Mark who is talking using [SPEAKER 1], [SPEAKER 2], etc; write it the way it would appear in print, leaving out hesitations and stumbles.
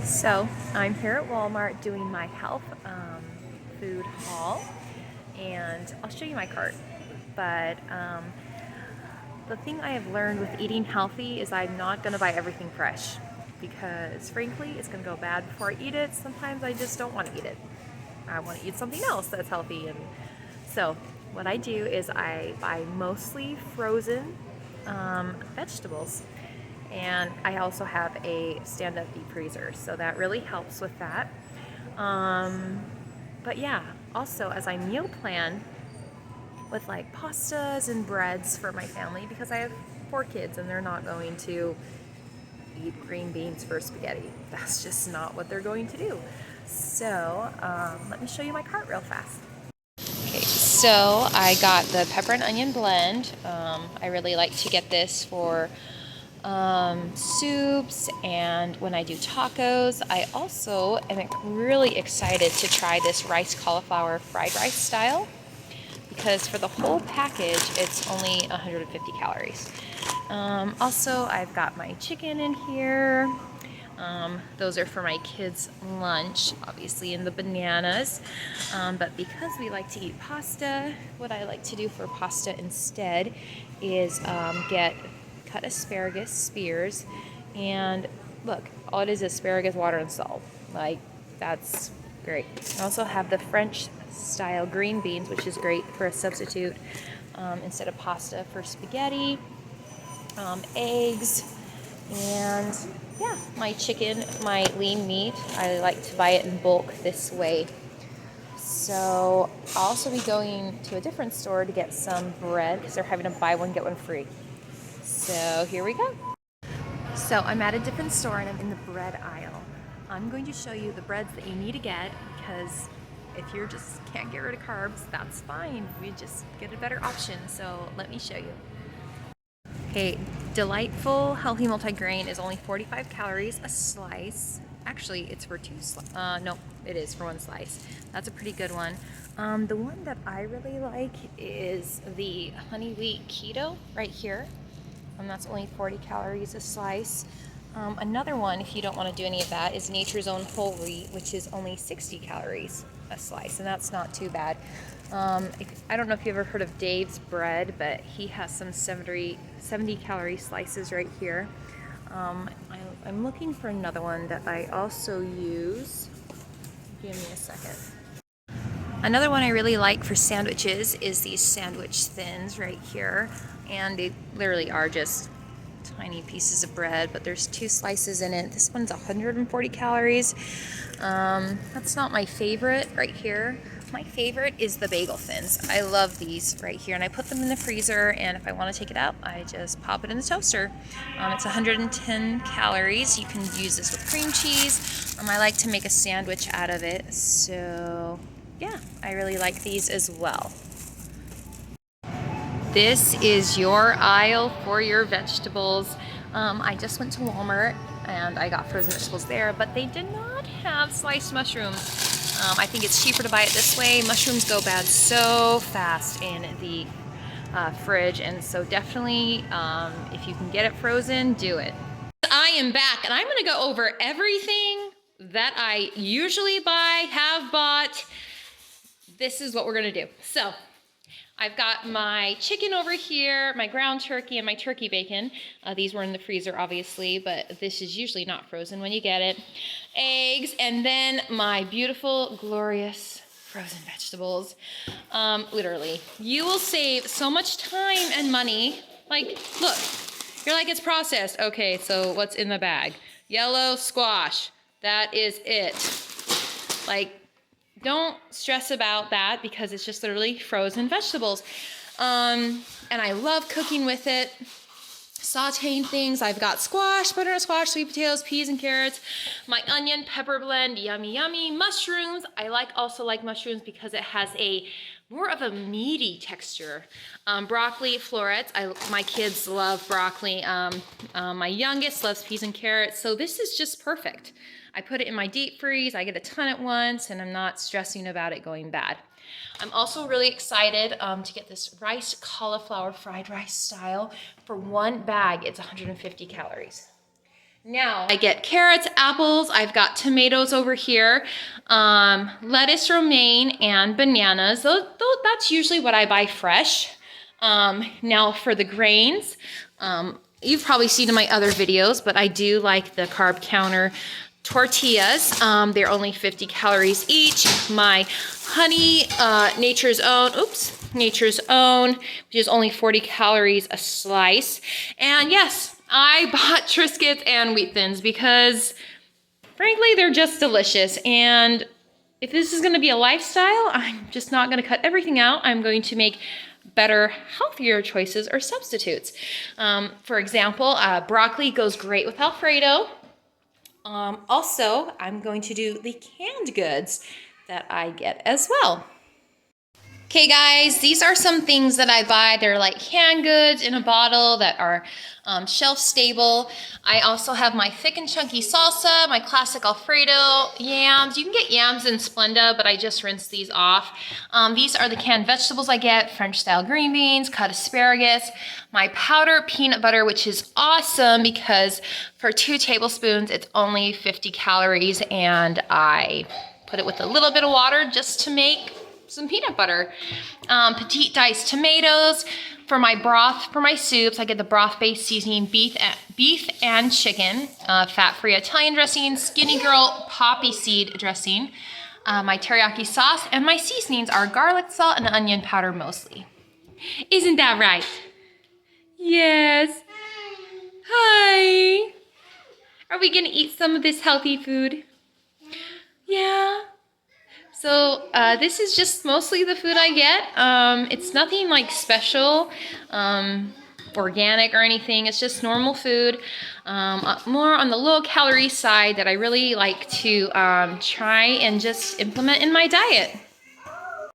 [SPEAKER 1] So I'm here at Walmart doing my health food haul, and I'll show you my cart. But the thing I have learned with eating healthy is I'm not going to buy everything fresh because frankly it's going to go bad before I eat it. Sometimes I just don't want to eat it. I want to eat something else that's healthy, and so what I do is I buy mostly frozen vegetables. And I also have a stand-up deep freezer, so that really helps with that. But yeah, also as I meal plan with like pastas and breads for my family, because I have 4 kids and they're not going to eat green beans for spaghetti. That's just not what they're going to do. So let me show you my cart real fast. Okay, so I got the pepper and onion blend. I really like to get this for soups and when I do tacos. I also am really excited to try this rice cauliflower fried rice style because for the whole package it's only 150 calories. Also, I've got my chicken in here. Those are for my kids' lunch, obviously, and the bananas. But because we like to eat pasta, what I like to do for pasta instead is get cut asparagus spears, and look, all it is asparagus, water, and salt. Like, that's great. I also have the French style green beans, which is great for a substitute instead of pasta for spaghetti. Eggs, and yeah, my chicken, my lean meat. I like to buy it in bulk this way. So I'll also be going to a different store to get some bread because they're having a buy one get one free. So here we go. So I'm at a different store and I'm in the bread aisle. I'm going to show you the breads that you need to get because if you just can't get rid of carbs, that's fine. We just get a better option. So let me show you. Okay, Delightful Healthy Multigrain is only 45 calories a slice. Actually, it's for 2 slices. No, it is for 1 slice. That's a pretty good one. The one that I really like is the honey wheat keto right here. That's only 40 calories a slice. Another one, if you don't want to do any of that, is Nature's Own Whole Wheat, which is only 60 calories a slice, and that's not too bad. I don't know if you've ever heard of Dave's Bread, but he has some 70 calorie slices right here. I'm looking for another one that I also use. Give me a second. Another one I really like for sandwiches is these sandwich thins right here, and they literally are just tiny pieces of bread, but there's 2 slices in it. This one's 140 calories. That's not my favorite right here. My favorite is the bagel thins. I love these right here, and I put them in the freezer, and if I want to take it out, I just pop it in the toaster. It's 110 calories. You can use this with cream cheese. I like to make a sandwich out of it, so yeah, I really like these as well. This is your aisle for your vegetables. I just went to Walmart and I got frozen vegetables there, but they did not have sliced mushrooms. I think it's cheaper to buy it this way. Mushrooms go bad so fast in the fridge, and so definitely if you can get it frozen, do it. I am back and I'm gonna go over everything that I usually buy, have bought. This is what we're gonna do. So I've got my chicken over here, my ground turkey, and my turkey bacon. These were in the freezer, obviously, but this is usually not frozen when you get it. Eggs, and then my beautiful, glorious frozen vegetables. Literally, you will save so much time and money. Like, look, you're like, it's processed. Okay, so what's in the bag? Yellow squash. That is it. Like, don't stress about that because it's just literally frozen vegetables. And I love cooking with it, sauteing things. I've got squash, butternut squash, sweet potatoes, peas and carrots, my onion pepper blend, yummy, yummy. Mushrooms, I also like mushrooms because it has a more of a meaty texture. Broccoli, florets, my kids love broccoli. My youngest loves peas and carrots, so this is just perfect. I put it in my deep freeze, I get a ton at once, and I'm not stressing about it going bad. I'm also really excited to get this rice cauliflower fried rice style. For 1 bag, it's 150 calories. Now I get carrots, apples, I've got tomatoes over here, lettuce, romaine, and bananas. That's usually what I buy fresh. Now for the grains, you've probably seen in my other videos, but I do like the carb counter tortillas. They're only 50 calories each. My honey, Nature's Own, which is only 40 calories a slice. And yes, I bought Triscuits and Wheat Thins because, frankly, they're just delicious. And if this is going to be a lifestyle, I'm just not going to cut everything out. I'm going to make better, healthier choices or substitutes. For example, broccoli goes great with Alfredo. Also, I'm going to do the canned goods that I get as well. Okay guys, these are some things that I buy. They're like canned goods in a bottle that are shelf stable. I also have my thick and chunky salsa, my classic Alfredo, yams. You can get yams in Splenda, but I just rinse these off. These are the canned vegetables I get: French style green beans, cut asparagus, my powder peanut butter, which is awesome because for 2 tablespoons, it's only 50 calories, and I put it with a little bit of water just to make some peanut butter. Petite diced tomatoes. For my broth, for my soups, I get the broth-based seasoning beef and chicken, fat-free Italian dressing, Skinny Girl poppy seed dressing, my teriyaki sauce, and my seasonings are garlic salt and onion powder mostly. Isn't that right? Yes. Hi. Are we gonna eat some of this healthy food? Yeah. So this is just mostly the food I get. It's nothing like special, organic or anything. It's just normal food, more on the low calorie side that I really like to try and just implement in my diet.